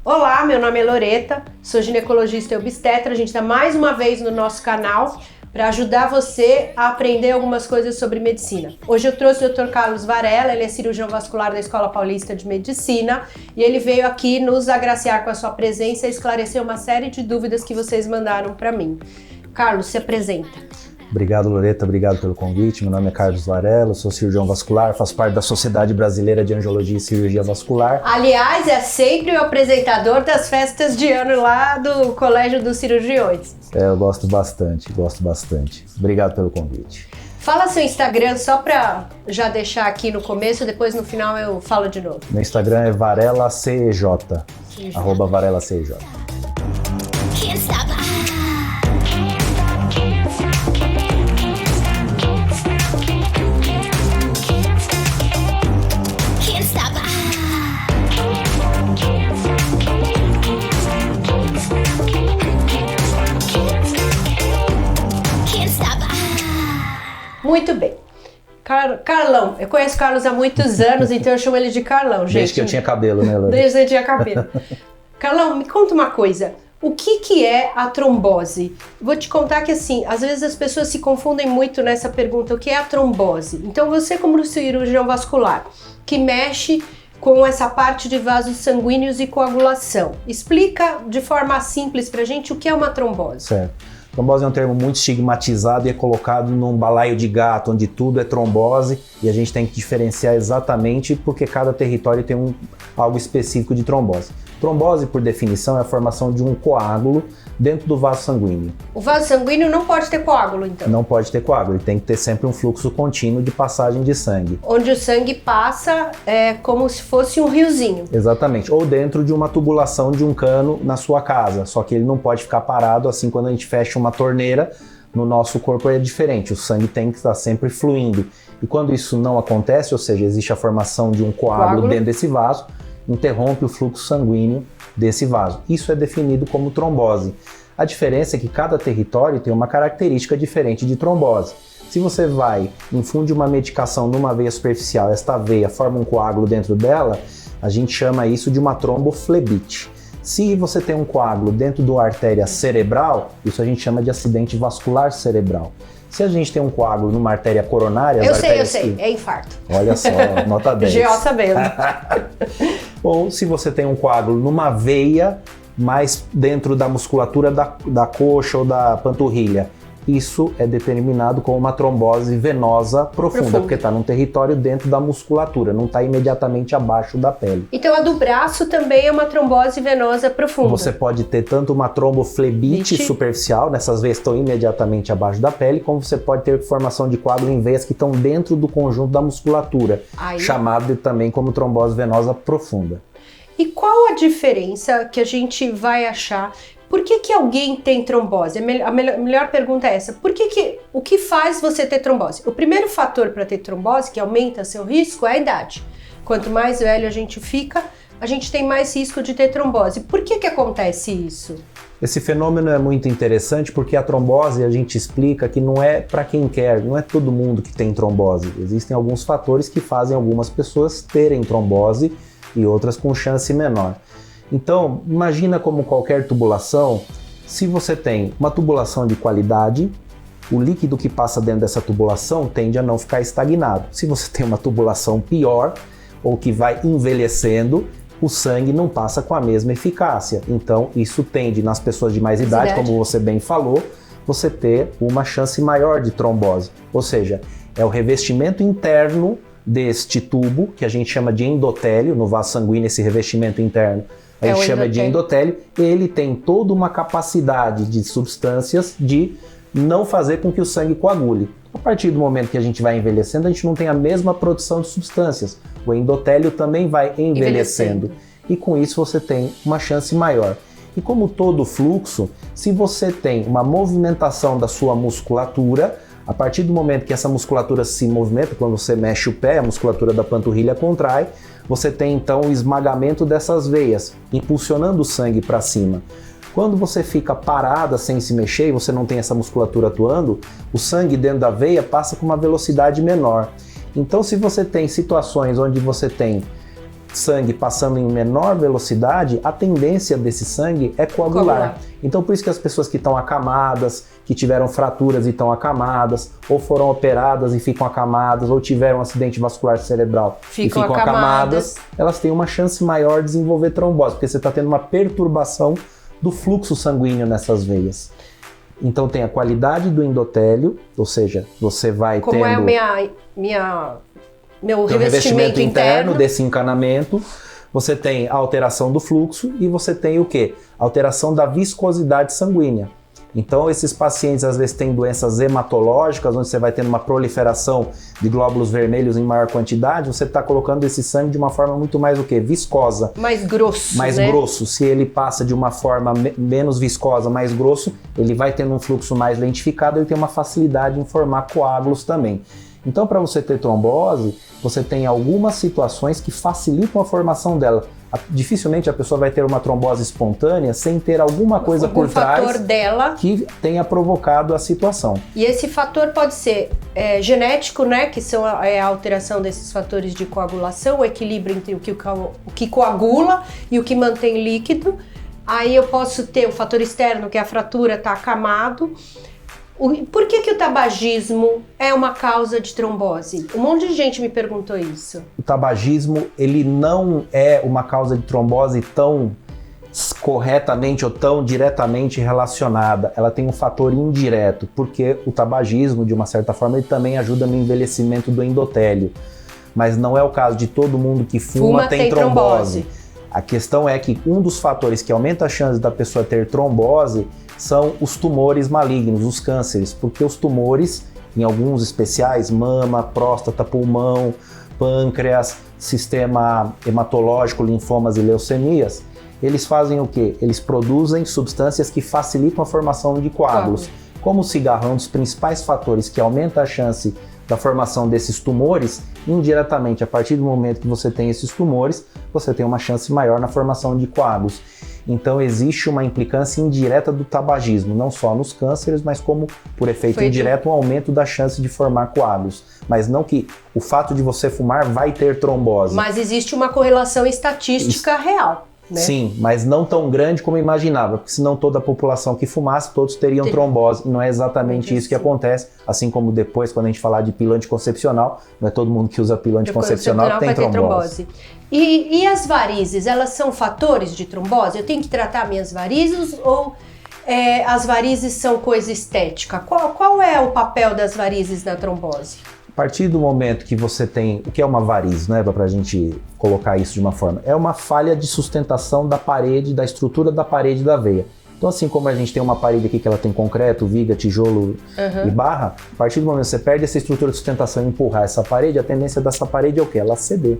Olá, meu nome é Loreta, sou ginecologista e obstetra. A gente está mais uma vez no nosso canal para ajudar você a aprender algumas coisas sobre medicina. Hoje eu trouxe o Dr. Carlos Varela, ele é cirurgião vascular da Escola Paulista de Medicina e ele veio aqui nos agraciar com a sua presença e esclarecer uma série de dúvidas que vocês mandaram para mim. Carlos, se apresenta. Obrigado, Loreta, obrigado pelo convite. Meu nome é Carlos Varela, sou cirurgião vascular, faço parte da Sociedade Brasileira de Angiologia e Cirurgia Vascular. Aliás, é sempre o apresentador das festas de ano lá do Colégio dos Cirurgiões. Eu gosto bastante. Obrigado pelo convite. Fala seu Instagram só pra já deixar aqui no começo, depois no final eu falo de novo. Meu Instagram é VarelaCEJ, @VarelaCEJ. Muito bem. Carlão, eu conheço o Carlos há muitos anos, então eu chamo ele de Carlão, gente. Desde que eu tinha cabelo, né, Lorena? Desde que eu tinha cabelo. Carlão, me conta uma coisa. O que é a trombose? Vou te contar que, assim, às vezes as pessoas se confundem muito nessa pergunta. O que é a trombose? Então, você como cirurgião vascular, que mexe com essa parte de vasos sanguíneos e coagulação, explica de forma simples pra gente o que é uma trombose. Certo. Trombose é um termo muito estigmatizado e é colocado num balaio de gato, onde tudo é trombose, e a gente tem que diferenciar exatamente porque cada território tem algo específico de trombose. Trombose, por definição, é a formação de um coágulo dentro do vaso sanguíneo. O vaso sanguíneo não pode ter coágulo, então? Não pode ter coágulo, ele tem que ter sempre um fluxo contínuo de passagem de sangue. Onde o sangue passa como se fosse um riozinho. Exatamente, ou dentro de uma tubulação de um cano na sua casa, só que ele não pode ficar parado, assim quando a gente fecha uma torneira, no nosso corpo é diferente, o sangue tem que estar sempre fluindo. E quando isso não acontece, ou seja, existe a formação de um coágulo dentro desse vaso, interrompe o fluxo sanguíneo desse vaso. Isso é definido como trombose. A diferença é que cada território tem uma característica diferente de trombose. Se você infunde uma medicação numa veia superficial, esta veia forma um coágulo dentro dela, a gente chama isso de uma tromboflebite. Se você tem um coágulo dentro de uma artéria cerebral, isso a gente chama de acidente vascular cerebral. Se a gente tem um coágulo numa artéria coronária... Eu sei, é infarto. Olha só, nota 10. GO sabendo. Ou se você tem um coágulo numa veia, mais dentro da musculatura da coxa ou da panturrilha, isso é determinado como uma trombose venosa profunda, porque está num território dentro da musculatura, não está imediatamente abaixo da pele. Então a do braço também é uma trombose venosa profunda. Você pode ter tanto uma tromboflebite superficial, nessas veias que estão imediatamente abaixo da pele, como você pode ter formação de coágulo em veias que estão dentro do conjunto da musculatura, chamado também como trombose venosa profunda. E qual a diferença que a gente vai achar? Por que alguém tem trombose? A melhor pergunta é essa. O que faz você ter trombose? O primeiro fator para ter trombose, que aumenta seu risco, é a idade. Quanto mais velho a gente fica, a gente tem mais risco de ter trombose. Por que acontece isso? Esse fenômeno é muito interessante porque a trombose, a gente explica que não é para quem quer, não é todo mundo que tem trombose. Existem alguns fatores que fazem algumas pessoas terem trombose e outras com chance menor. Então, imagina como qualquer tubulação, se você tem uma tubulação de qualidade, o líquido que passa dentro dessa tubulação tende a não ficar estagnado. Se você tem uma tubulação pior, ou que vai envelhecendo, o sangue não passa com a mesma eficácia. Então, isso tende, nas pessoas de mais idade, como você bem falou, você ter uma chance maior de trombose. Ou seja, é o revestimento interno deste tubo, que a gente chama de endotélio, no vaso sanguíneo, esse revestimento interno, a gente chama de endotélio, ele tem toda uma capacidade de substâncias de não fazer com que o sangue coagule. A partir do momento que a gente vai envelhecendo, a gente não tem a mesma produção de substâncias. O endotélio também vai envelhecendo. E com isso você tem uma chance maior. E como todo fluxo, se você tem uma movimentação da sua musculatura, a partir do momento que essa musculatura se movimenta, quando você mexe o pé, a musculatura da panturrilha contrai, você tem então o esmagamento dessas veias, impulsionando o sangue para cima. Quando você fica parada sem se mexer e você não tem essa musculatura atuando, o sangue dentro da veia passa com uma velocidade menor. Então, se você tem situações onde você tem sangue passando em menor velocidade, a tendência desse sangue é coagular. Então por isso que as pessoas que estão acamadas, que tiveram fraturas e estão acamadas, ou foram operadas e ficam acamadas, ou tiveram um acidente vascular cerebral e ficam acamadas, elas têm uma chance maior de desenvolver trombose, porque você está tendo uma perturbação do fluxo sanguíneo nessas veias. Então tem a qualidade do endotélio, ou seja, você vai tendo... Como é meu revestimento interno desse encanamento, você tem a alteração do fluxo e você tem o quê? A alteração da viscosidade sanguínea. Então esses pacientes às vezes têm doenças hematológicas, onde você vai tendo uma proliferação de glóbulos vermelhos em maior quantidade, você está colocando esse sangue de uma forma muito mais o quê? Viscosa. Mais grosso, Mais grosso. Se ele passa de uma forma menos viscosa, mais grosso, ele vai tendo um fluxo mais lentificado, ele tem uma facilidade em formar coágulos também. Então, para você ter trombose, você tem algumas situações que facilitam a formação dela. Dificilmente a pessoa vai ter uma trombose espontânea sem ter alguma coisa por trás dela que tenha provocado a situação. E esse fator pode ser genético, né, que são a alteração desses fatores de coagulação, o equilíbrio entre o que coagula e o que mantém líquido. Aí eu posso ter o fator externo, que é a fratura está acamado. Por que o tabagismo é uma causa de trombose? Um monte de gente me perguntou isso. O tabagismo, ele não é uma causa de trombose tão corretamente ou tão diretamente relacionada. Ela tem um fator indireto, porque o tabagismo, de uma certa forma, ele também ajuda no envelhecimento do endotélio. Mas não é o caso de todo mundo que fuma tem trombose. A questão é que um dos fatores que aumenta a chance da pessoa ter trombose são os tumores malignos, os cânceres, porque os tumores, em alguns especiais, mama, próstata, pulmão, pâncreas, sistema hematológico, linfomas e leucemias, eles fazem o quê? Eles produzem substâncias que facilitam a formação de coágulos. Como o cigarro é um dos principais fatores que aumenta a chance da formação desses tumores, indiretamente, a partir do momento que você tem esses tumores, você tem uma chance maior na formação de coágulos. Então existe uma implicância indireta do tabagismo, não só nos cânceres, mas como por efeito indireto um aumento da chance de formar coágulos. Mas não que o fato de você fumar vai ter trombose. Mas existe uma correlação estatística real. Né? Sim, mas não tão grande como imaginava, porque senão toda a população que fumasse, todos teriam trombose, e não é exatamente isso que acontece, assim como depois, quando a gente falar de pílula anticoncepcional, não é todo mundo que usa pílula anticoncepcional que tem trombose. E as varizes, elas são fatores de trombose? Eu tenho que tratar minhas varizes ou as varizes são coisa estética? Qual é o papel das varizes na trombose? A partir do momento que você tem, o que é uma varize, né, para a gente colocar isso de uma forma, é uma falha de sustentação da parede, da estrutura da parede da veia. Então assim como a gente tem uma parede aqui que ela tem concreto, viga, tijolo e barra, a partir do momento que você perde essa estrutura de sustentação e empurrar essa parede, a tendência dessa parede é o quê? Ela ceder.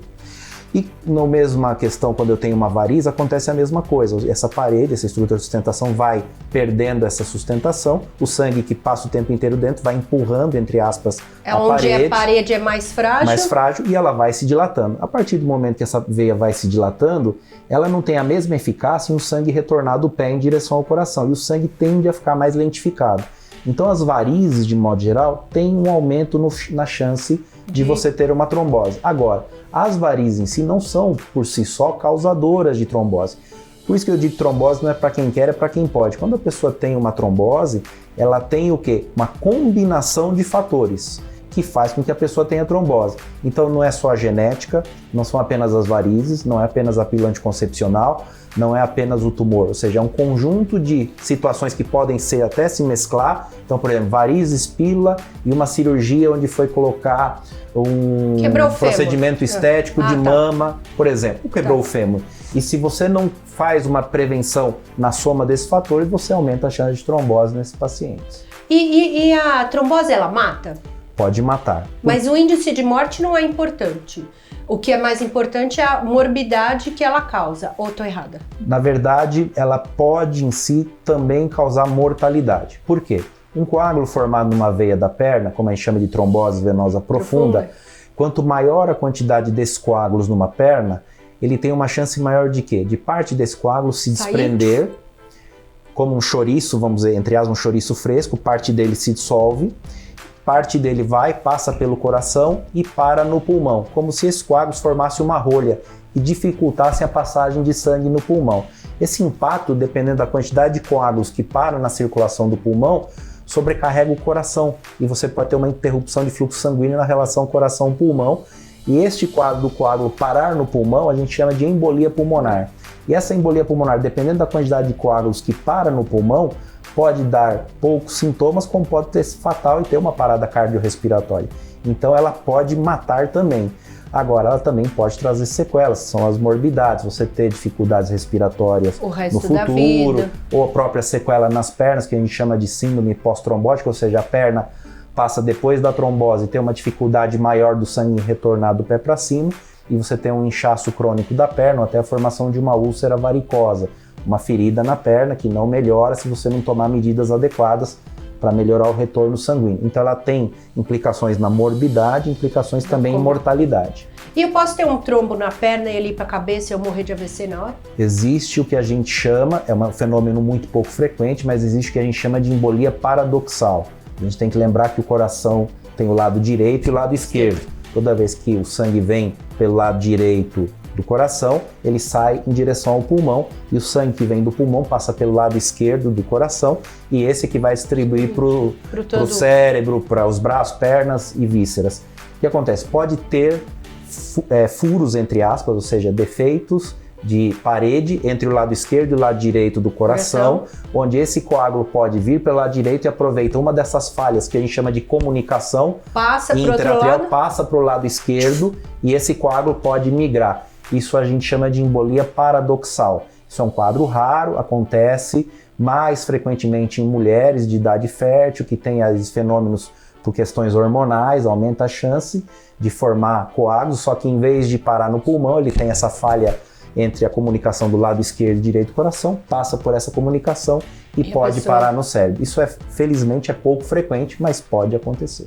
E na mesma questão, quando eu tenho uma variz, acontece a mesma coisa. Essa parede, essa estrutura de sustentação vai perdendo essa sustentação, o sangue que passa o tempo inteiro dentro vai empurrando, entre aspas, a onde parede. A parede é mais frágil. Mais frágil e ela vai se dilatando. A partir do momento que essa veia vai se dilatando, ela não tem a mesma eficácia em o sangue retornar do pé em direção ao coração. E o sangue tende a ficar mais lentificado. Então as varizes, de modo geral, têm um aumento na chance de você ter uma trombose. Agora, as varizes em si não são, por si só, causadoras de trombose. Por isso que eu digo que trombose não é para quem quer, é para quem pode. Quando a pessoa tem uma trombose, ela tem o quê? Uma combinação de fatores que faz com que a pessoa tenha trombose. Então não é só a genética, não são apenas as varizes, não é apenas a pílula anticoncepcional, não é apenas o tumor, ou seja, é um conjunto de situações que podem ser até se mesclar. Então, por exemplo, varizes, pílula e uma cirurgia onde foi colocar um procedimento estético de mama, por exemplo, quebrou o fêmur. E se você não faz uma prevenção na soma desses fatores, você aumenta a chance de trombose nesses pacientes. E a trombose, ela mata? Pode matar. Mas o índice de morte não é importante. O que é mais importante é a morbidade que ela causa. Ou estou errada? Na verdade, ela pode em si também causar mortalidade. Por quê? Um coágulo formado numa veia da perna, como a gente chama de trombose venosa profunda, quanto maior a quantidade desses coágulos numa perna, ele tem uma chance maior de quê? De parte desse coágulo se desprender, como um chouriço, vamos dizer, entre aspas, um chouriço fresco, parte dele se dissolve, parte dele passa pelo coração e para no pulmão, como se esses coágulos formassem uma rolha e dificultassem a passagem de sangue no pulmão. Esse impacto, dependendo da quantidade de coágulos que param na circulação do pulmão, sobrecarrega o coração e você pode ter uma interrupção de fluxo sanguíneo na relação coração-pulmão. E este quadro do coágulo parar no pulmão a gente chama de embolia pulmonar. E essa embolia pulmonar, dependendo da quantidade de coágulos que para no pulmão, pode dar poucos sintomas, como pode ter fatal e ter uma parada cardiorrespiratória. Então ela pode matar também. Agora, ela também pode trazer sequelas, que são as morbidades, você ter dificuldades respiratórias no futuro, ou a própria sequela nas pernas, que a gente chama de síndrome pós-trombótica, ou seja, a perna passa depois da trombose, tem uma dificuldade maior do sangue retornar do pé para cima, e você tem um inchaço crônico da perna, ou até a formação de uma úlcera varicosa, uma ferida na perna que não melhora se você não tomar medidas adequadas para melhorar o retorno sanguíneo. Então ela tem implicações na morbidade, implicações também em mortalidade. E eu posso ter um trombo na perna e ele ir para a cabeça e eu morrer de AVC na hora? Existe o que a gente chama, é um fenômeno muito pouco frequente, mas existe o que a gente chama de embolia paradoxal. A gente tem que lembrar que o coração tem o lado direito e o lado esquerdo. Toda vez que o sangue vem pelo lado direito do coração, ele sai em direção ao pulmão e o sangue que vem do pulmão passa pelo lado esquerdo do coração e esse que vai distribuir para o cérebro, para os braços, pernas e vísceras. O que acontece? Pode ter furos, entre aspas, ou seja, defeitos de parede entre o lado esquerdo e o lado direito do coração, onde esse coágulo pode vir pelo lado direito e aproveita uma dessas falhas que a gente chama de comunicação intra-arterial, passa para o lado esquerdo e esse coágulo pode migrar. Isso a gente chama de embolia paradoxal. Isso é um quadro raro, acontece mais frequentemente em mulheres de idade fértil, que têm esses fenômenos por questões hormonais, aumenta a chance de formar coágulos, só que em vez de parar no pulmão, ele tem essa falha entre a comunicação do lado esquerdo e direito do coração, passa por essa comunicação e pode parar no cérebro. Isso felizmente é pouco frequente, mas pode acontecer.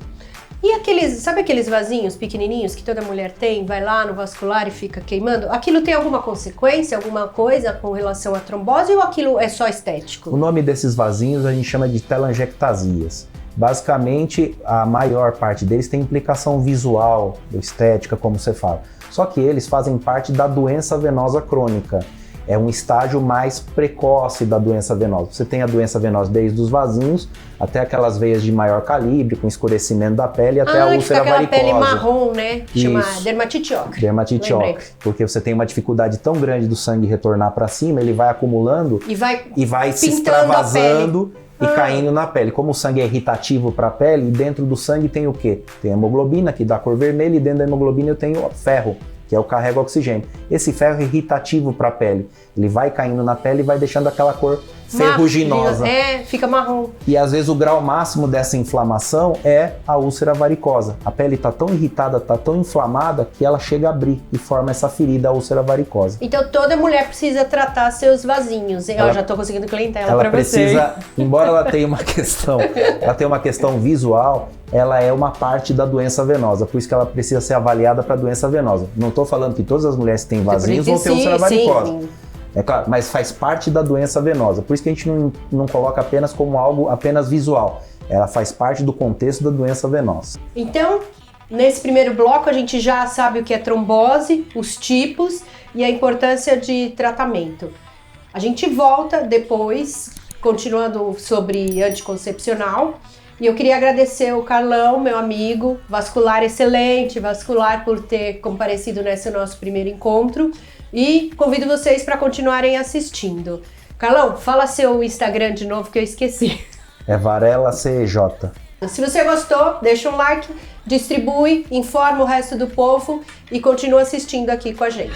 E sabe aqueles vasinhos pequenininhos que toda mulher tem, vai lá no vascular e fica queimando? Aquilo tem alguma consequência, alguma coisa com relação à trombose ou aquilo é só estético? O nome desses vasinhos a gente chama de telangiectasias. Basicamente, a maior parte deles tem implicação visual, estética, como você fala. Só que eles fazem parte da doença venosa crônica. É um estágio mais precoce da doença venosa. Você tem a doença venosa desde os vasinhos até aquelas veias de maior calibre, com escurecimento da pele, até a úlcera varicosa. Pele marrom, né? Chama dermatite ocre. Dermatite ocre. Porque você tem uma dificuldade tão grande do sangue retornar para cima, ele vai acumulando e vai se extravasando e caindo na pele. Como o sangue é irritativo para a pele, e dentro do sangue tem o quê? Tem a hemoglobina, que dá cor vermelha, e dentro da hemoglobina eu tenho ferro, que é o carrega oxigênio. Esse ferro é irritativo para a pele. Ele vai caindo na pele e vai deixando aquela cor ferruginosa. Fica marrom. E às vezes o grau máximo dessa inflamação é a úlcera varicosa. A pele está tão irritada, está tão inflamada, que ela chega a abrir e forma essa ferida, a úlcera varicosa. Então toda mulher precisa tratar seus vasinhos. Eu já estou conseguindo clientela para você. Embora ela tenha uma questão visual, ela é uma parte da doença venosa, por isso que ela precisa ser avaliada para doença venosa. Não estou falando que todas as mulheres que têm vasinhos vão ter úlcera varicosa. Sim. É claro, mas faz parte da doença venosa. Por isso que a gente não coloca apenas como algo apenas visual. Ela faz parte do contexto da doença venosa. Então, nesse primeiro bloco, a gente já sabe o que é trombose, os tipos e a importância de tratamento. A gente volta depois, continuando sobre anticoncepcional. E eu queria agradecer o Carlão, meu amigo, vascular excelente, vascular, por ter comparecido nesse nosso primeiro encontro. E convido vocês para continuarem assistindo. Carlão, fala seu Instagram de novo que eu esqueci. É Varela CJ. Se você gostou, deixa um like, distribui, informa o resto do povo e continua assistindo aqui com a gente.